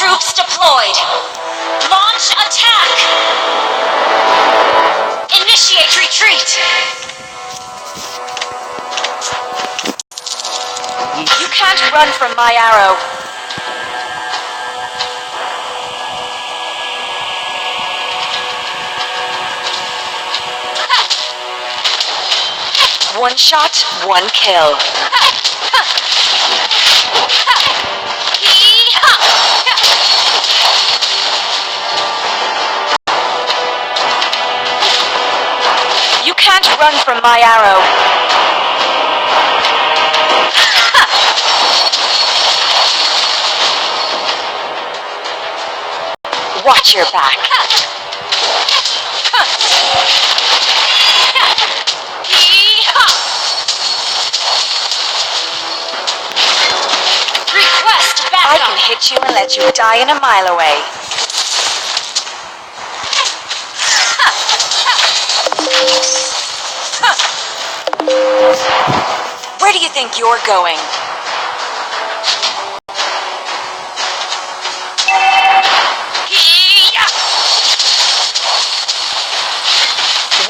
troops deployed. Launch attack. Initiate retreat. You can't run from my arrow. One shot, one kill. You can't run from my arrow. Watch your back. Request backup. I can hit you and let you die in a mile away. Where do you think you're going?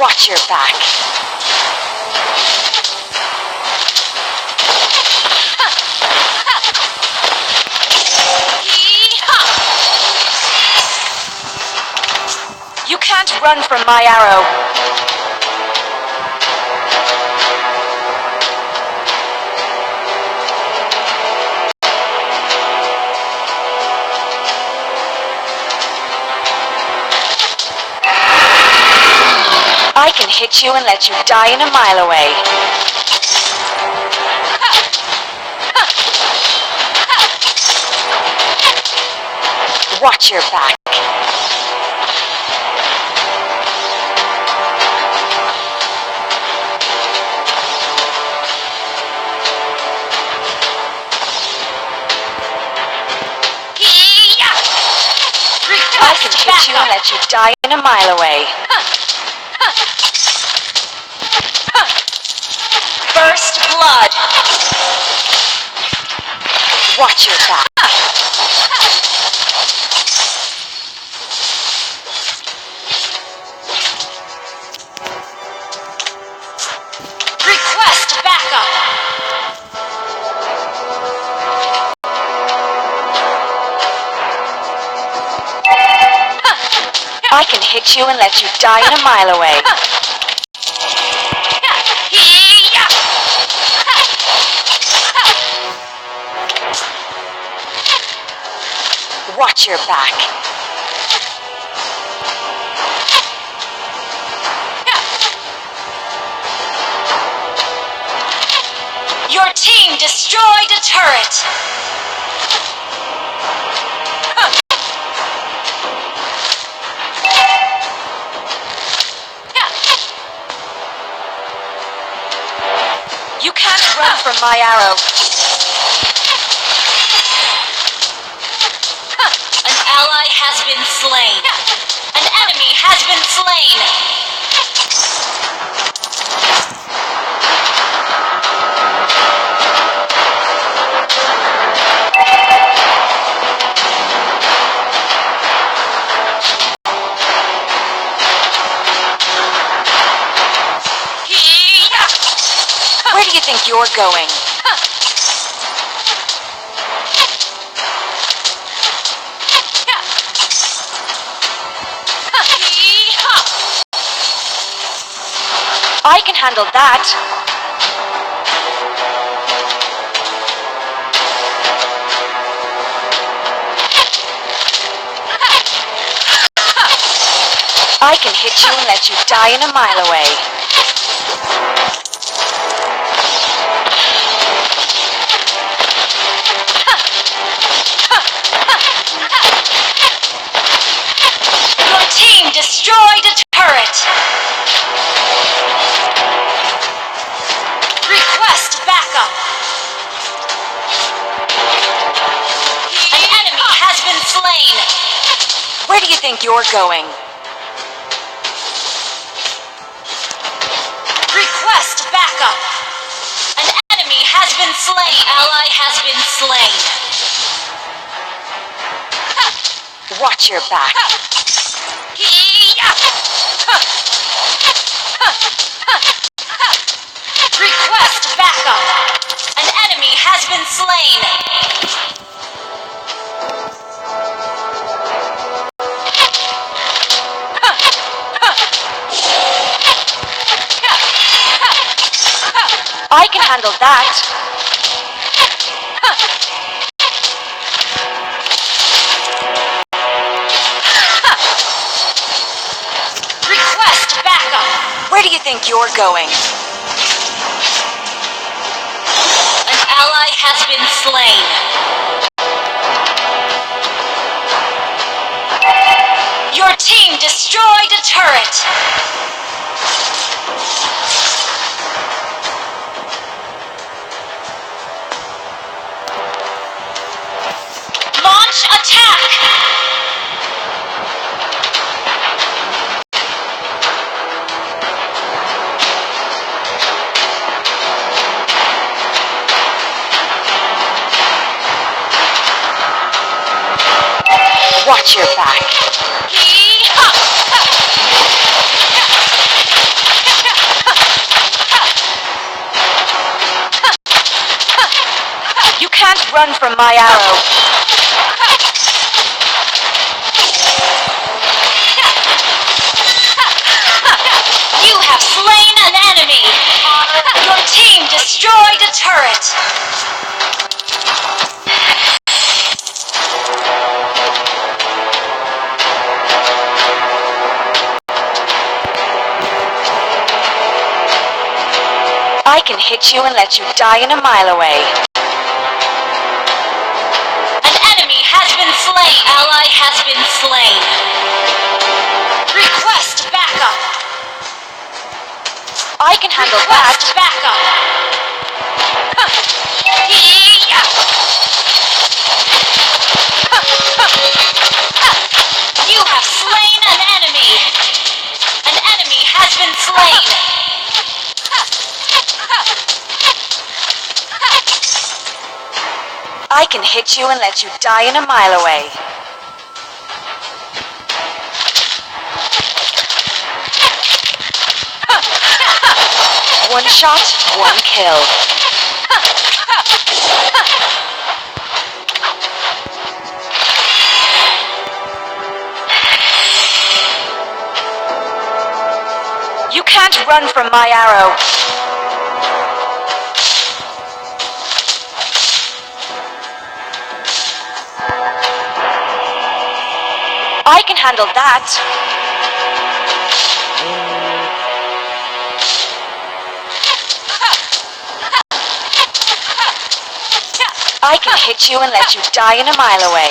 Watch your back. You can't run from my arrow. I can hit you and let you die in a mile away. Watch your back. I can hit you and let you die in a mile away. First blood. Watch your back. Request backup. I can hit you and let you die in a mile away. Watch your back. Your team destroyed a turret. You can't run from my arrow. An ally has been slain. An enemy has been slain. Where do you think you're going? I can handle that. I can hit you and let you die in a mile away. Your team destroyed a turret. Request backup. An enemy has been slain. Where do you think you're going? Request backup. An enemy has been slain. An ally has been slain. Watch your back. Request backup. An enemy has been slain. I can handle that. Request backup. Where do you think you're going? An ally has been slain. Your team destroyed a turret. Launch attack! Watch your back. You can't run from my arrow. You have slain an enemy. Your team destroyed a turret. I can hit you and let you die in a mile away. An enemy has been slain. Ally has been slain. Request backup. I can handle that. Request backup. You have slain an enemy. An enemy has been slain. I can hit you and let you die in a mile away. One shot, one kill. You can't run from my arrow. I can handle that. I can hit you and let you die in a mile away.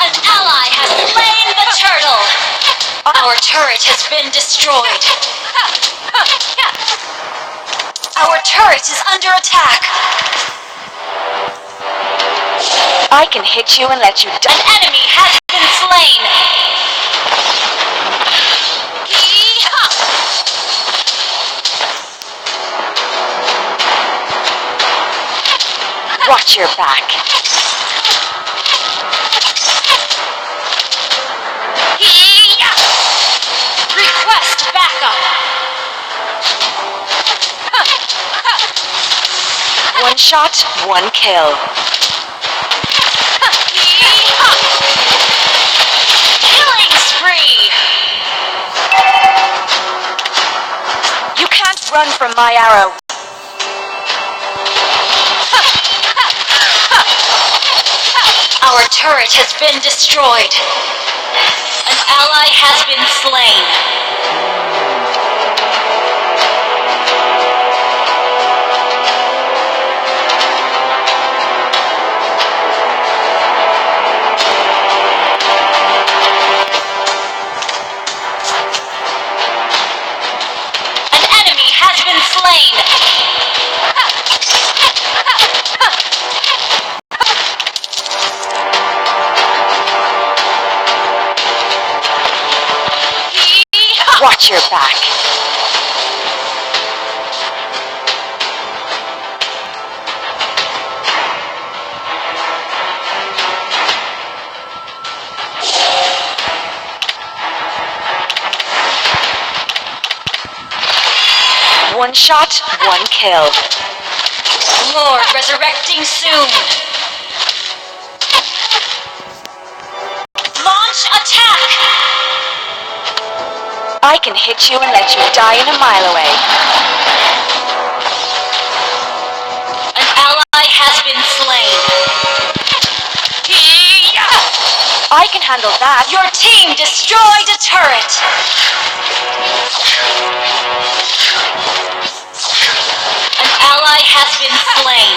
An ally has slain the turtle. Our turret has been destroyed. Our turret is under attack. I can hit you and let you die. An enemy has been slain. Watch your back. Request backup. One shot, one kill. Killing spree. You can't run from my arrow. Our turret has been destroyed. An ally has been slain. An enemy has been slain. Watch your back. One shot, one kill. Lord resurrecting soon. Launch attack! I can hit you and let you die in a mile away. An ally has been slain. I can handle that. Your team destroyed a turret. An ally has been slain.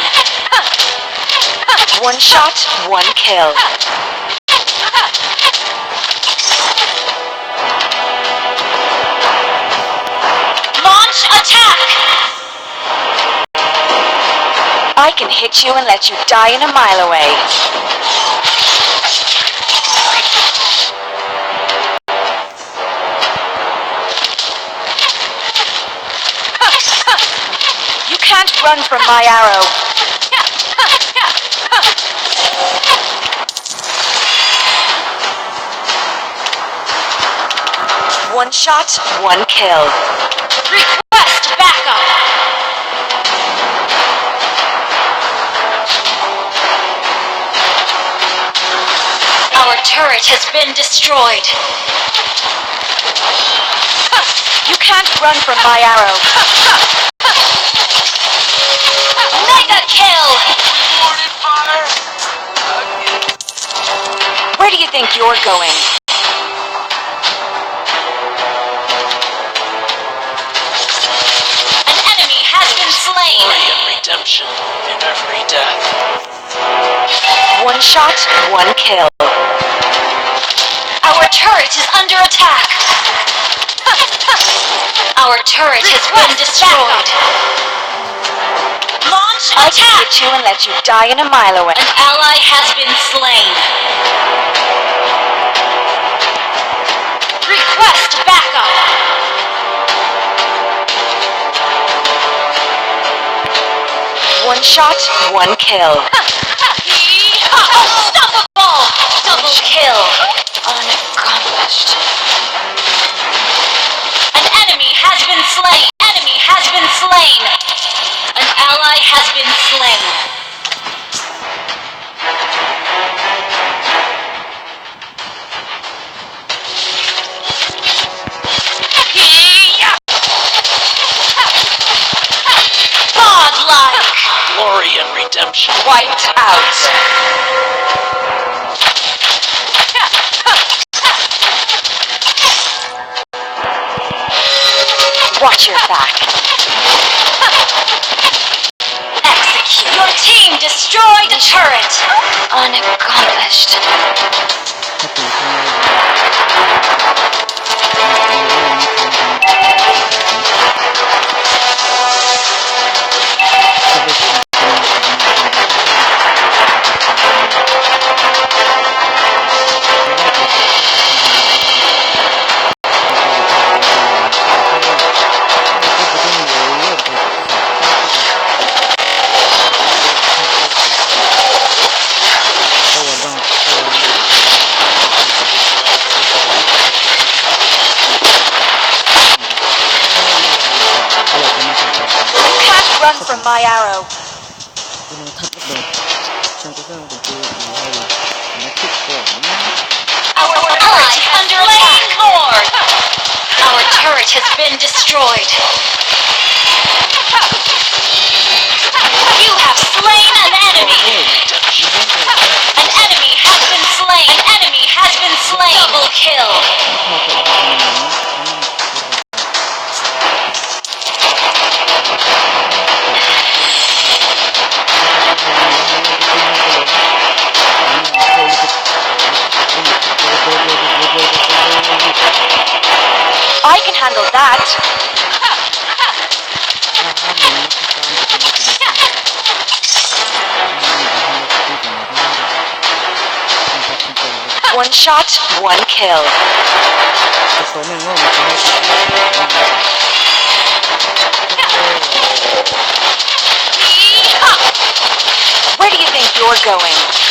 One shot, one kill. Launch attack! I can hit you and let you die in a mile away. You can't run from my arrow. One shot, one kill. Request backup! Our turret has been destroyed. You can't run from my arrow. Mega kill! Where do you think you're going? An enemy has been slain. Glory and redemption in every death. One shot, one kill. Our turret is under attack. Our turret has been destroyed. Launch I can attack! hit you and let you die in a mile away. An ally has been slain. Request backup! One shot, one kill. Unstoppable! Double kill! Unaccomplished. An enemy has been slain! Enemy has been slain! An ally has been slain. Godlike! Glory and redemption. Wiped out. Watch your back. Execute! Your team destroyed a turret! Unaccomplished. Run from my arrow. Our ally is under attack! Lord! Our turret has been destroyed. You have slain an enemy! An enemy has been slain! An enemy has been slain! Double kill! I can handle that. One shot, one kill. Where do you think you're going?